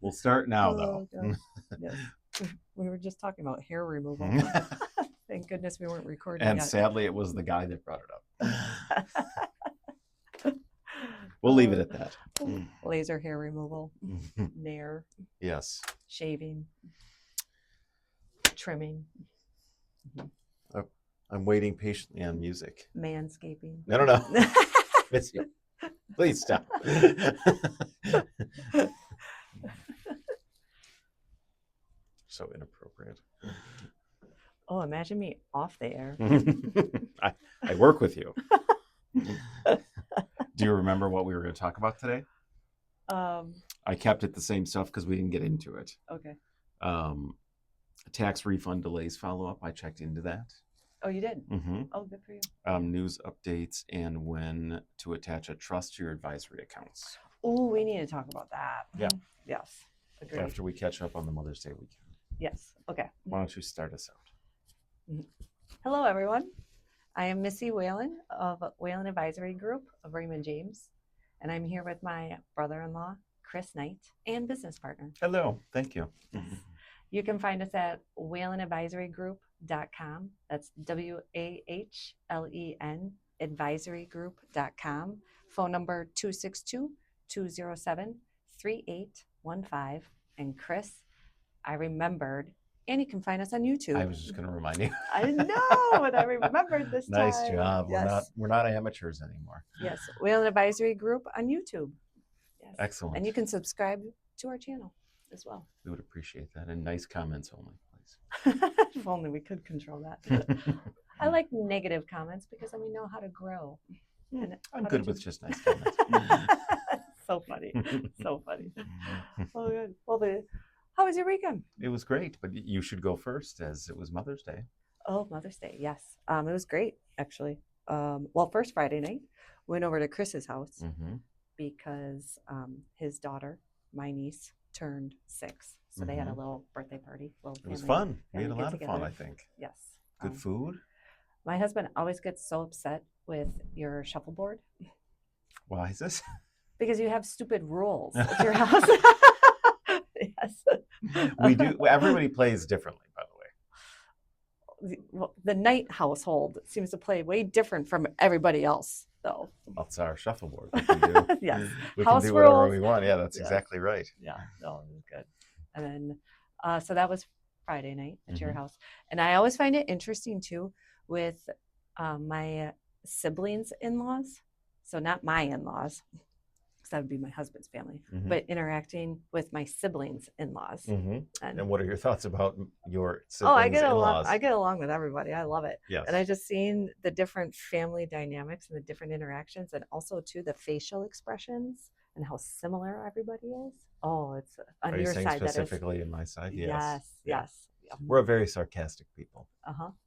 We'll start now, though. God. Yes. We were just talking about hair removal. Thank goodness we weren't recording And yet. sadly, it was the guy that brought it up. We'll leave it at that. Laser hair removal, nair, Yes. shaving, trimming, I'm waiting patiently on music. manscaping. No. Missy, please stop. So inappropriate. Oh, imagine me off the air. I work with you. Do you remember what we were going to talk about today? I kept it the same stuff because we didn't get into it. Okay. Tax refund delays follow-up. I checked into that. Oh, you did? Mm-hmm. Oh, good for you. News updates and when to attach a trust to your advisory accounts. Oh, we need to talk about that. Yeah. Yes. Agreed. After we catch up on the Mother's Day weekend. Yes. Okay. Why don't you start us out? Hello, everyone. I am Missy Wahlen of Wahlen Advisory Group of Raymond James, and I'm here with my brother-in-law, Chris Knight, and business partner. Hello. Thank you. You can find us at wahlenadvisorygroup.com. That's WAHLEN advisorygroup.com. Phone number 262-207-3815. And Chris, I remembered, and you can find us on YouTube. I was just going to remind you. I know, and I remembered this time. Nice job. Yes. We're not amateurs anymore. Yes, Wahlen Advisory Group on YouTube. Yes. Excellent. And you can subscribe to our channel as well. We would appreciate that. And nice comments only, please. If only we could control that. I like negative comments because then we know how to grow. And I'm good with just nice comments. So funny. So funny. Oh, good. Well, how was your weekend? It was great, but you should go first as it was Mother's Day. Oh, Mother's Day. Yes. It was great, actually. Well, first Friday night, went over to Chris's house because his daughter, my niece, turned 6. So they had a little birthday party. It was fun. We had a lot of fun, I think. Yes. Good food. My husband always gets so upset with your shuffleboard. Why is this? Because you have stupid rules at your house. Yes. We do. Everybody plays differently, by the way. Well, the Knight household seems to play way different from everybody else, though. That's our shuffleboard. We can do, Yes. we House can do whatever rules. we want. Yeah, that's Yeah. exactly right. Yeah, no, it was good. And then, so that was Friday night at your house. And I always find it interesting, too, with my siblings' in-laws. So not my in-laws, because that would be my husband's family, but interacting with my siblings' in-laws. And what are your thoughts about your siblings' Oh, I get in-laws? I get along with everybody. I love it. Yes. And I just seen the different family dynamics and the different interactions, and also too the facial expressions and how similar everybody is. Oh, it's on Are your you saying side. specifically in my side? Yes. Yes. We're a very sarcastic people.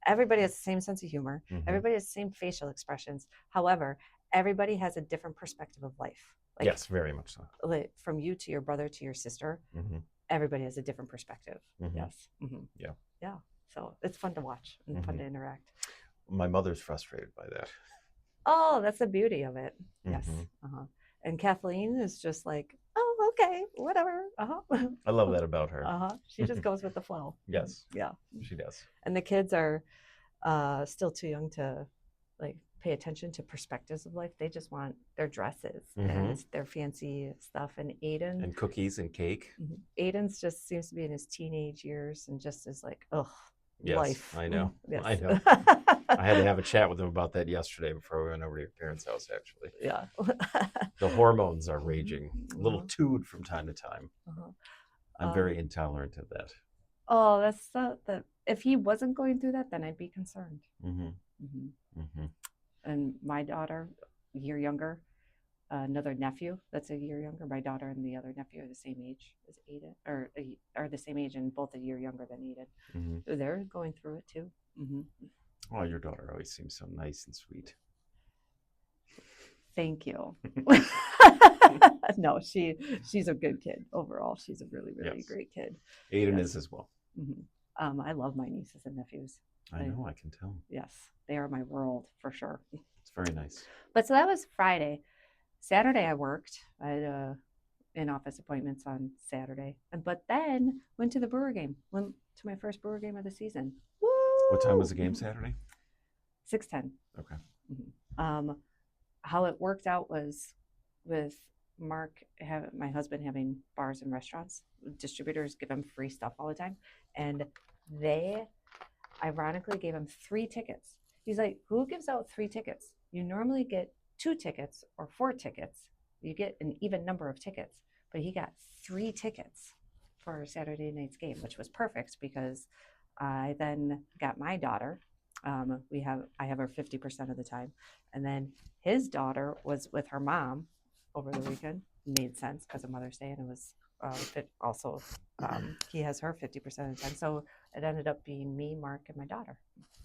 Everybody has the same sense of humor. Everybody has the same facial expressions. However, everybody has a different perspective of life. Like, yes, very much so. Like from you to your brother to your sister, everybody has a different perspective. Yes. Yeah. So it's fun to watch and fun to interact. My mother's frustrated by that. Oh, that's the beauty of it. Yes. And Kathleen is just like, oh, okay, whatever. I love that about her. She just goes with the flow. Yes. Yeah. She does. And the kids are still too young to like pay attention to perspectives of life. They just want their dresses and their fancy stuff. And Aiden. And cookies and cake. Aiden's just seems to be in his teenage years and just is like, ugh, yes, life. I know. Yes. I know. I had to have a chat with him about that yesterday before we went over to your parents' house, actually. Yeah. The hormones are raging. A little tood from time to time. I'm very intolerant of that. Oh, that's that. If he wasn't going through that, then I'd be concerned. And my daughter, a year younger, another nephew that's a year younger. My daughter and the other nephew are the same age as Aiden, or are the same age and both a year younger than Aiden. So they're going through it too. Oh, your daughter always seems so nice and sweet. Thank you. No, she's a good kid overall. She's a really great kid. Aiden is as well. I love my nieces and nephews. I know, I can tell. Yes, they are my world for sure. It's very nice. But so that was Friday. Saturday I worked. I had in-office appointments on Saturday, but then went to the Brewer game. Went to my first Brewer game of the season. Woo! What time was the game Saturday? 6:10. Okay. How it worked out was with Mark, my husband, having bars and restaurants. Distributors give him free stuff all the time, and they ironically gave him 3 tickets. He's like, who gives out 3 tickets? You normally get 2 tickets or 4 tickets. You get an even number of tickets, but he got 3 tickets for Saturday night's game, which was perfect because I then got my daughter. I have her 50% of the time, and then his daughter was with her mom over the weekend. Made sense because of Mother's Day, and it was also he has her 50% of the time. So it ended up being me, Mark, and my daughter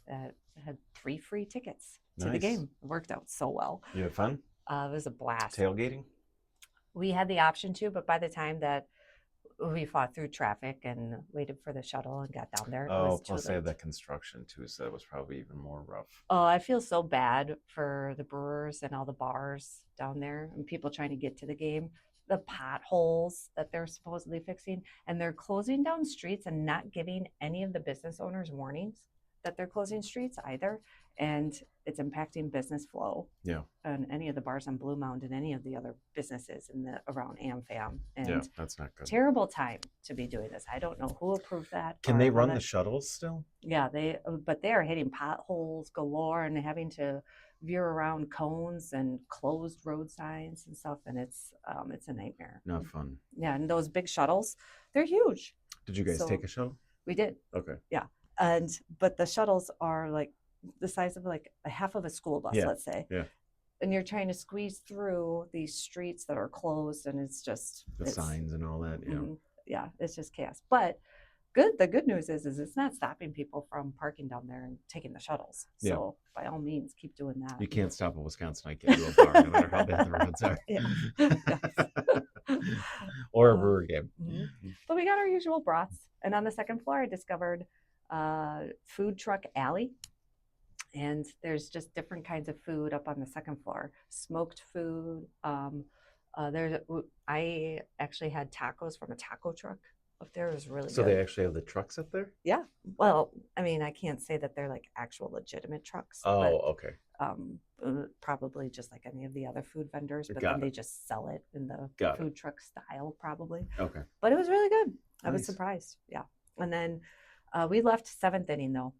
that had 3 free tickets to the game. It worked out so well. You had fun? It was a blast. Tailgating? We had the option to, but by the time that we fought through traffic and waited for the shuttle and got down there, it was too plus they late. had that construction too, so that was probably even more rough. Oh, I feel so bad for the Brewers and all the bars down there and people trying to get to the game. The potholes that they're supposedly fixing, and they're closing down streets and not giving any of the business owners warnings that they're closing streets either. And it's impacting business flow. Yeah. On any of the bars on Blue Mound and any of the other businesses in the around AmFam. And yeah, that's not good. Terrible time to be doing this. I don't know who approved that. Can they run the shuttles still? Yeah, but they are hitting potholes galore and having to veer around cones and closed road signs and stuff, and it's a nightmare. Not fun. Yeah, and those big shuttles, they're huge. Did you guys take a shuttle? We did. Okay. Yeah, but the shuttles are like the size of like a half of a school bus, let's say. Yeah. And you're trying to squeeze through these streets that are closed, and it's just the signs and all that. Yeah. Yeah, it's just chaos. But the good news is it's not stopping people from parking down there and taking the shuttles. So by all means, keep doing that. You can't stop a Wisconsinite getting to a bar, no matter how bad the roads are. Or a brewer game. But we got our usual broths. And on the second floor, I discovered food truck alley. And there's just different kinds of food up on the second floor. Smoked food. I actually had tacos from a taco truck up there. It was really good. So they actually have the trucks up there? Yeah. Well, I mean, I can't say that they're like actual legitimate trucks. Oh, okay. Probably just like any of the other food vendors, but then they just sell it in the food truck style, probably. Okay. But it was really good. I was surprised. Yeah. And then we left 7th inning though,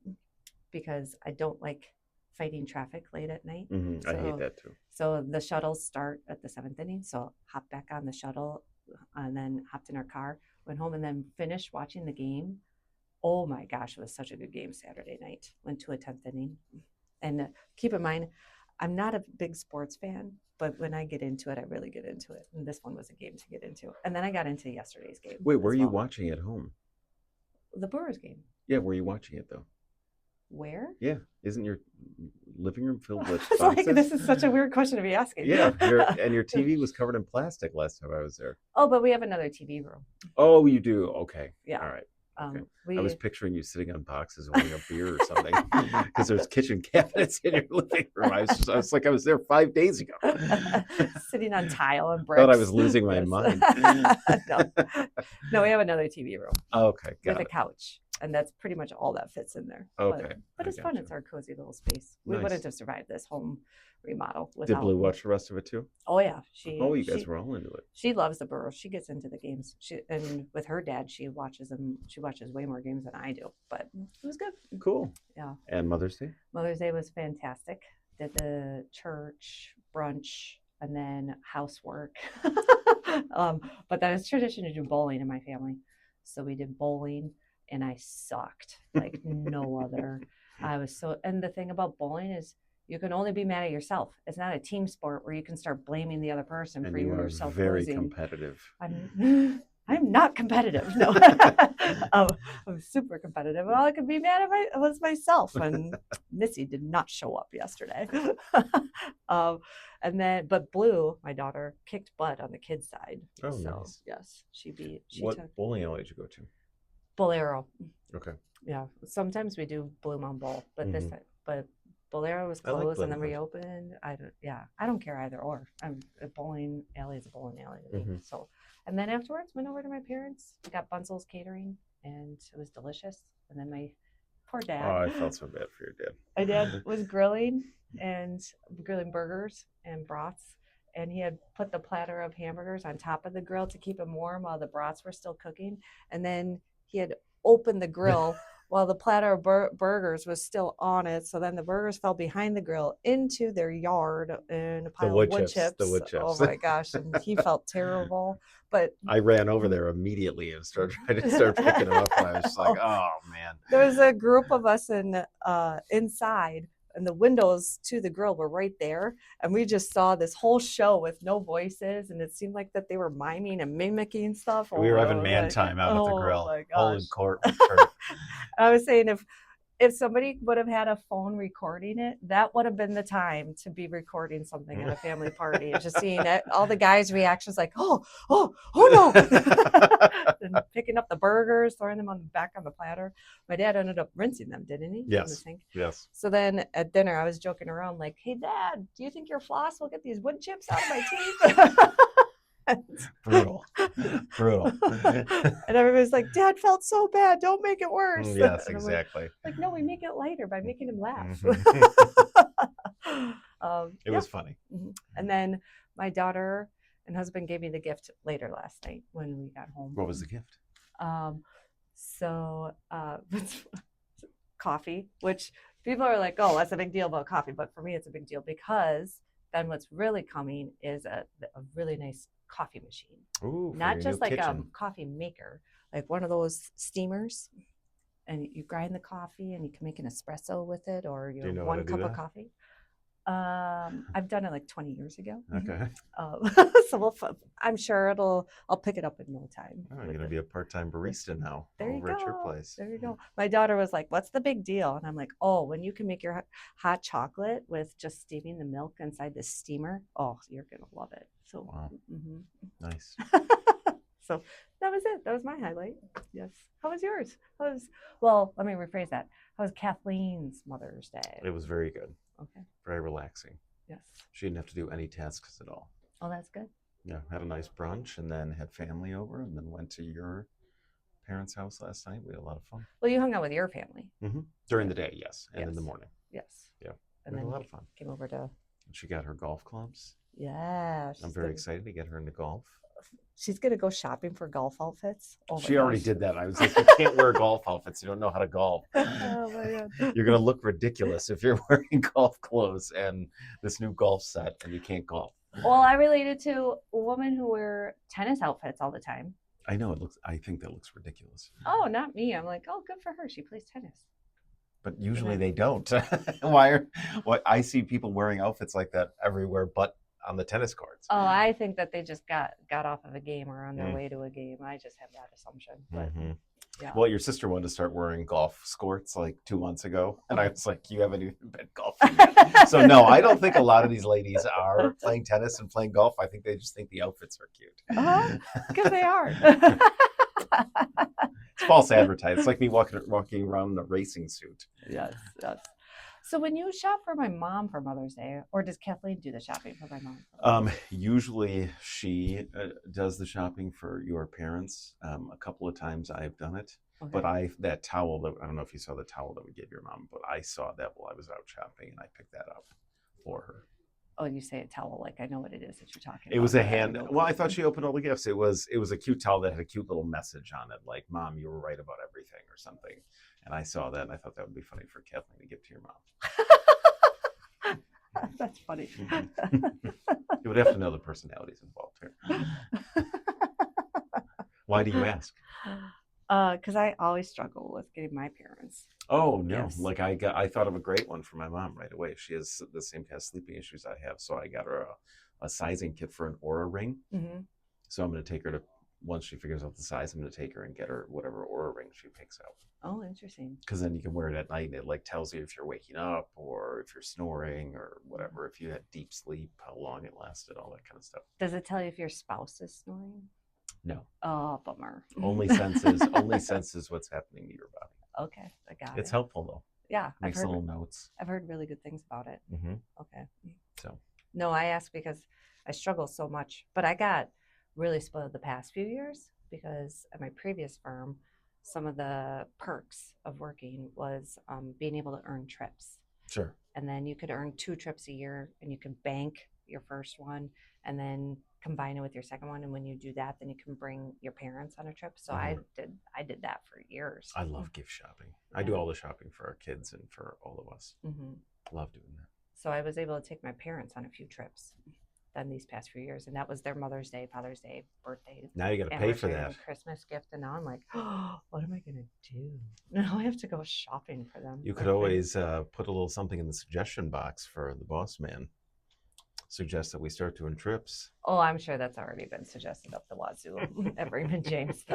because I don't like fighting traffic late at night. I hate that too. So the shuttles start at the 7th inning. So hopped back on the shuttle and then hopped in our car, went home, and then finished watching the game. Oh my gosh, it was such a good game Saturday night. Went to a 10th inning. And keep in mind, I'm not a big sports fan, but when I get into it, I really get into it. And this one was a game to get into. And then I got into yesterday's game. Wait, where are you watching at home? The Brewers game. Yeah, where are you watching it though? Where? Yeah, isn't your living room filled with It's boxes? like, this is such a weird question to be asking. Yeah, your TV was covered in plastic last time I was there. Oh, but we have another TV room. Oh, you do? Okay. Yeah. All right. Okay. I was picturing you sitting on boxes holding a beer or something because there's kitchen cabinets in your living room. I was like, I was there 5 days ago. Sitting on tile and bricks. Thought I was losing my mind. No, we have another TV room. Okay, got with a couch. And that's pretty much all that fits in there. Okay. But it's fun. It's our cozy little space. We wouldn't have survived this home remodel without. Did Blue watch the rest of it too? Oh yeah. You guys were all into it. She loves the Brewers. She gets into the games. And with her dad, she watches them. She watches way more games than I do. But it was good. Cool. Yeah. And Mother's Day? Mother's Day was fantastic. Did the church brunch and then housework. But that is tradition to do bowling in my family. So we did bowling. And I sucked like no other. And the thing about bowling is you can only be mad at yourself. It's not a team sport where you can start blaming the other person for yourself. Very competitive. I'm not competitive. No, I'm super competitive. All I could be mad at was myself. And Missy did not show up yesterday. But Blue, my daughter, kicked butt on the kids' side. Oh, so, nice. Yes, What bowling alley did you go to? Bolero. Okay. Yeah. Sometimes we do Blue Mound Bowl, but but Bolero was closed and then reopened. I don't care either or. A bowling alley is a bowling alley. So And then afterwards, went over to my parents, got Bunzel's catering, and it was delicious. And then my poor Oh, dad. I felt so bad for your dad. My dad was grilling burgers and brats. And he had put the platter of hamburgers on top of the grill to keep them warm while the brats were still cooking. And then he had opened the grill while the platter of burgers was still on it. So then the burgers fell behind the grill into their yard in a pile of wood chips. The wood chips. Oh my gosh. And he felt terrible. But I ran over there immediately and started trying to start picking them up. And I was just like, oh, man. There was a group of us inside, and the windows to the grill were right there. And we just saw this whole show with no voices. And it seemed like that they were miming and mimicking stuff. We were having man time out at the grill. My Holding gosh. court with Kurt. I was saying if somebody would have had a phone recording it, that would have been the time to be recording something at a family party and just seeing it, all the guys' reactions like, oh no. And picking up the burgers, throwing them back on the platter. My dad ended up rinsing them, didn't he? Yes. In the sink. Yes. So then at dinner, I was joking around like, hey, Dad, do you think your floss will get these wood chips out of my teeth? Brutal. And everybody's like, Dad felt so bad. Don't make it worse. Yes, And I'm exactly. like, no, we make it lighter by making him laugh. It was funny. And then my daughter and husband gave me the gift later last night when we got home. What was the gift? Coffee, which people are like, oh, that's a big deal about coffee. But for me, it's a big deal because then what's really coming is a really nice coffee machine. Ooh, not just like kitchen. a coffee maker, like one of those steamers, and you grind the coffee and you can make an espresso with it, or you know one cup of coffee. I've done it like 20 years ago. Okay. So I'm sure I'll pick it up in no time. Oh, you're going to be a part-time barista now over at your place. There you go. My daughter was like, what's the big deal? And I'm like, oh, when you can make your hot chocolate with just steaming the milk inside the steamer, oh, you're going to love it. So, wow. Nice. So that was it. That was my highlight. Yes. How was yours? Well, let me rephrase that. How was Kathleen's Mother's Day? It was very good. Okay. Very relaxing. Yes. She didn't have to do any tasks at all. Oh, that's good. Yeah, had a nice brunch and then had family over and then went to your parents' house last night. We had a lot of fun. Well, you hung out with your family. During the day, yes. And in the morning. Yes. Yeah. And we had then a lot of fun. Came over to... She got her golf clubs. Yeah. I'm very excited to get her into golf. She's going to go shopping for golf outfits. Oh she already did that. I was like, you can't wear golf outfits. You don't know how to golf. Oh, my God. You're going to look ridiculous if you're wearing golf clothes and this new golf set and you can't golf. Well, I related to a woman who wear tennis outfits all the time. I know I think that looks ridiculous. Oh, not me. I'm like, oh, good for her. She plays tennis. But usually they don't. I see people wearing outfits like that everywhere but on the tennis courts. Oh, I think that they just got off of a game or on their way to a game. I just have that assumption. But yeah. Well, your sister wanted to start wearing golf skirts like 2 months ago. And I was like, you haven't even been golfing yet. So no, I don't think a lot of these ladies are playing tennis and playing golf. I think they just think the outfits are cute. Because they are. It's false advertising. It's like me walking around in a racing suit. Yes. So when you shop for my mom for Mother's Day, or does Kathleen do the shopping for my mom? Usually she does the shopping for your parents. A couple of times I've done it. Okay. But that towel, I don't know if you saw the towel that we gave your mom, but I saw that while I was out shopping and I picked that up for her. Oh, you say a towel, like I know what it is that you're talking about. It was a hand. Well, I thought she opened all the gifts. It was a cute towel that had a cute little message on it, like "Mom, you were right about everything" or something. And I saw that, and I thought that would be funny for Kathleen to give to your mom. That's funny. You would have to know the personalities involved here. Why do you ask? Because I always struggle with getting my parents. Oh no! Yes. Like I thought of a great one for my mom right away. She has the same kind of sleeping issues I have, so I got her a sizing kit for an Aura ring. Mm-hmm. So I'm going to take her to, once she figures out the size, I'm going to take her and get her whatever Aura ring she picks out. Oh, interesting. Because then you can wear it at night and it like tells you if you're waking up or if you're snoring or whatever, if you had deep sleep, how long it lasted, all that kind of stuff. Does it tell you if your spouse is snoring? No. Oh, bummer. Only senses what's happening to your body. Okay, I got it. It's helpful though. Yeah. Makes little notes. I've heard really good things about it. Mm-hmm. Okay. So. No, I ask because I struggle so much. But I got really split the past few years because at my previous firm, some of the perks of working was being able to earn trips. Sure. And then you could earn 2 trips a year and you can bank your first one and then combine it with your second one. And when you do that, then you can bring your parents on a trip. So I did that for years. I love gift shopping. I do all the shopping for our kids and for all of us. Love doing that. So I was able to take my parents on a few trips then these past few years, and that was their Mother's Day, Father's Day, birthday. Now you got to pay for that. Christmas gift, and now I'm like, oh, what am I gonna do? Now I have to go shopping for them. You could always put a little something in the suggestion box for the boss man. Suggest that we start doing trips. Oh, I'm sure that's already been suggested up the wazoo at Raymond James.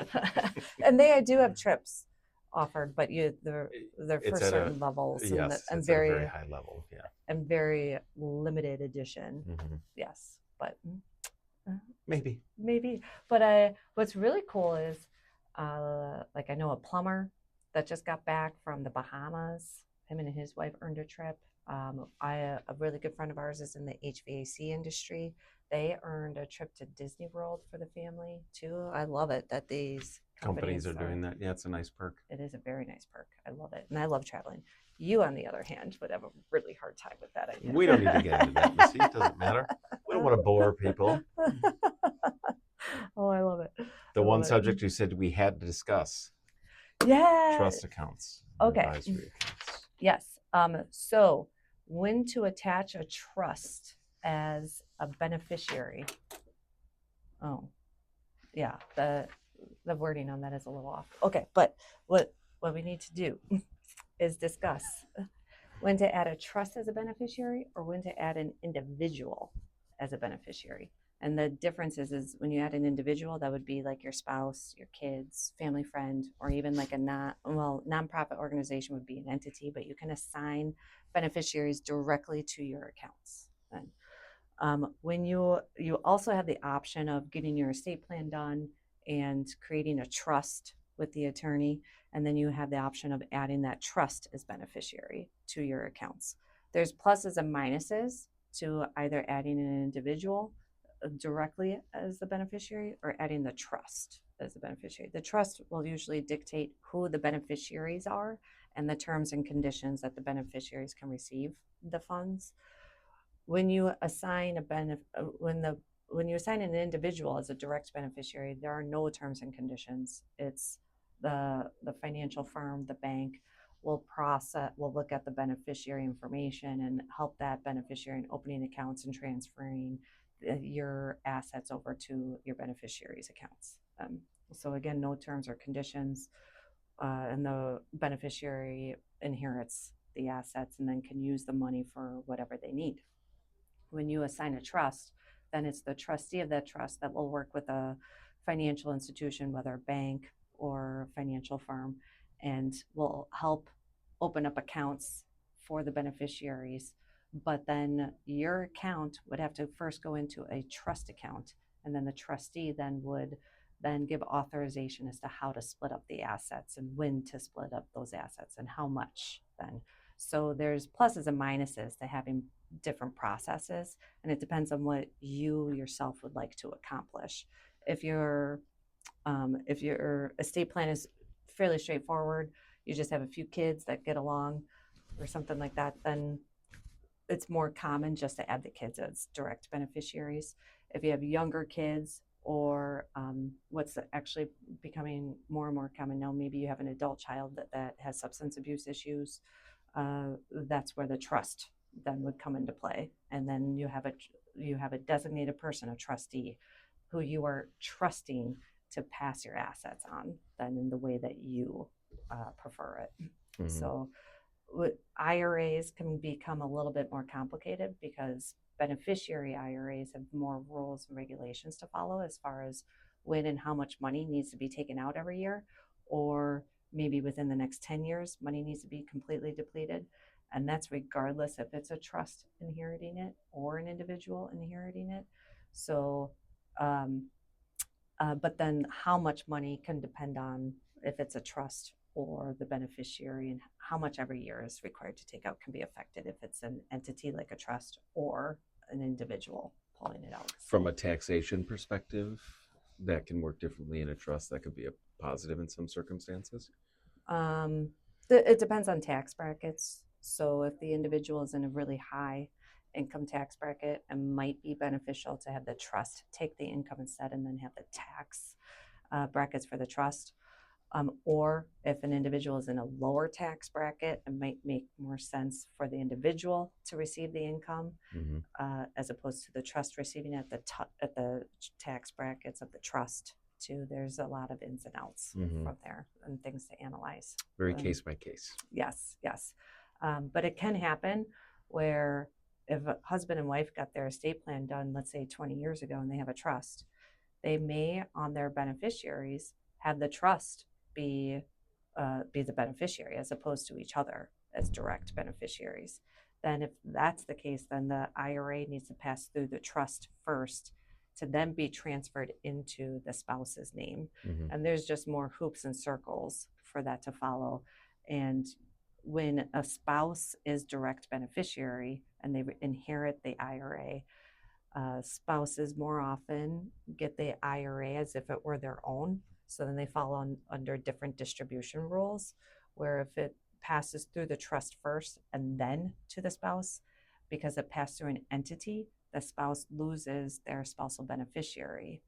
And they do have trips offered, but they're for certain levels. Yes, and it's very, at a very high level. Yeah. And very limited edition. Yes, but maybe. But what's really cool is, like I know a plumber that just got back from the Bahamas. Him and his wife earned a trip. A really good friend of ours is in the HVAC industry. They earned a trip to Disney World for the family too. I love it that these companies are doing that. Yeah, it's a nice perk. It is a very nice perk. I love it. And I love traveling. You, on the other hand, would have a really hard time with that idea. We don't need to get into that, Missy. It doesn't matter. We don't want to bore people. Oh, I love it. The one subject you said we had to discuss. Yeah. Trust accounts. Okay. Advisory accounts. Yes. So when to attach a trust as a beneficiary. Oh, yeah. The wording on that is a little off. Okay, but what we need to do is discuss when to add a trust as a beneficiary or when to add an individual as a beneficiary. And the difference is when you add an individual, that would be like your spouse, your kids, family friend, or even like a nonprofit organization would be an entity, but you can assign beneficiaries directly to your accounts. And when you also have the option of getting your estate plan done and creating a trust with the attorney, and then you have the option of adding that trust as beneficiary to your accounts. There's pluses and minuses to either adding an individual directly as the beneficiary or adding the trust as the beneficiary. The trust will usually dictate who the beneficiaries are and the terms and conditions that the beneficiaries can receive the funds. When you assign when you assign an individual as a direct beneficiary, there are no terms and conditions. It's the financial firm, the bank will look at the beneficiary information and help that beneficiary in opening accounts and transferring your assets over to your beneficiaries' accounts. So again, no terms or conditions, and the beneficiary inherits the assets and then can use the money for whatever they need. When you assign a trust, then it's the trustee of that trust that will work with a financial institution, whether a bank or financial firm, and will help open up accounts for the beneficiaries. But then your account would have to first go into a trust account, and then the trustee then would give authorization as to how to split up the assets and when to split up those assets and how much then. So there's pluses and minuses to having different processes, and it depends on what you yourself would like to accomplish. If your estate plan is fairly straightforward, you just have a few kids that get along or something like that, then it's more common just to add the kids as direct beneficiaries. If you have younger kids or what's actually becoming more and more common now, maybe you have an adult child that has substance abuse issues, that's where the trust then would come into play. And then you have a designated person, a trustee, who you are trusting to pass your assets on then in the way that you prefer it. Mm-hmm. So IRAs can become a little bit more complicated because beneficiary IRAs have more rules and regulations to follow as far as when and how much money needs to be taken out every year, or maybe within the next 10 years, money needs to be completely depleted. And that's regardless if it's a trust inheriting it or an individual inheriting it. So, but then how much money can depend on if it's a trust or the beneficiary, and how much every year is required to take out can be affected if it's an entity like a trust or an individual pulling it out. From a taxation perspective, that can work differently in a trust that could be a positive in some circumstances? It depends on tax brackets. So if the individual is in a really high income tax bracket, it might be beneficial to have the trust take the income instead and then have the tax brackets for the trust. Or if an individual is in a lower tax bracket, it might make more sense for the individual to receive the income as opposed to the trust receiving at the tax brackets of the trust too. There's a lot of ins and outs from there and things to analyze. Very case by case. Yes, yes. But it can happen where if a husband and wife got their estate plan done, let's say 20 years ago, and they have a trust, they may on their beneficiaries have the trust be the beneficiary as opposed to each other as direct beneficiaries. Then if that's the case, then the IRA needs to pass through the trust first to then be transferred into the spouse's name. And there's just more hoops and circles for that to follow. And when a spouse is direct beneficiary and they inherit the IRA, spouses more often get the IRA as if it were their own. So then they fall under different distribution rules, where if it passes through the trust first and then to the spouse, because it passed through an entity, the spouse loses their spousal beneficiary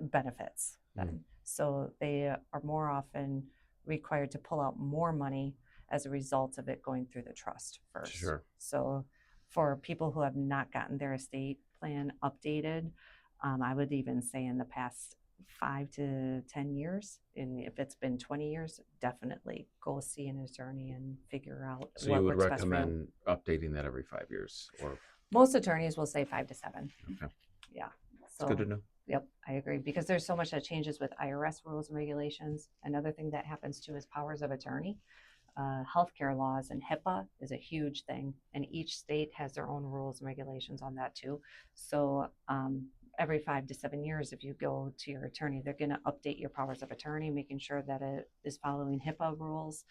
benefits then. So they are more often required to pull out more money as a result of it going through the trust first. Sure. So for people who have not gotten their estate plan updated, I would even say in the past 5 to 10 years, and if it's been 20 years, definitely go see an attorney and figure out So what you would works best for you. recommend updating that every 5 years, or Most attorneys will say 5 to 7. Okay. Yeah. It's good to know. Yep, I agree, because there's so much that changes with IRS rules and regulations. Another thing that happens too is powers of attorney. Healthcare laws and HIPAA is a huge thing, and each state has their own rules and regulations on that too. So every 5 to 7 years, if you go to your attorney, they're going to update your powers of attorney, making sure that it is following HIPAA rules,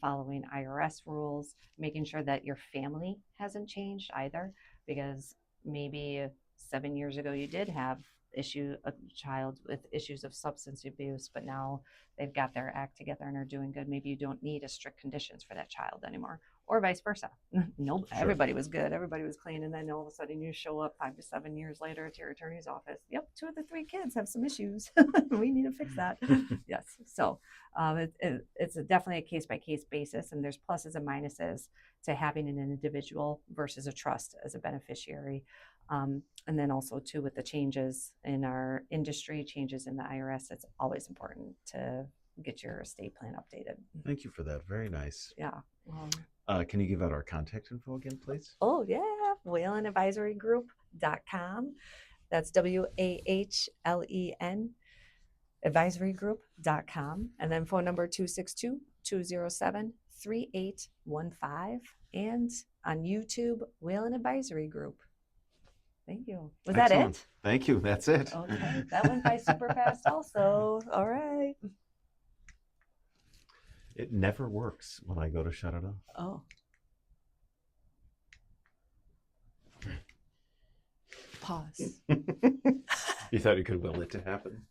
following IRS rules, making sure that your family hasn't changed either, because maybe 7 years ago you did have a child with issues of substance abuse, but now they've got their act together and are doing good. Maybe you don't need as strict conditions for that child anymore, or vice versa. No, Sure. Everybody was good, everybody was clean, and then all of a sudden you show up 5 to 7 years later to your attorney's office. Yep, 2 of the 3 kids have some issues. We need to fix that. Yes, so it's definitely a case by case basis, and there's pluses and minuses to having an individual versus a trust as a beneficiary. And then also too, with the changes in our industry, changes in the IRS, it's always important to get your estate plan updated. Thank you for that. Very nice. Yeah. Can you give out our contact info again, please? Oh yeah, Wahlen Advisory Group.com. That's WAHLEN advisorygroup.com. And then phone number 262-207-3815. And on YouTube, Wahlen Advisory Group. Thank you. Was Excellent. that it? Thank you. That's it. Okay. That went by super fast also. All right. It never works when I go to shut it off. Oh. Pause. You thought you could will it to happen?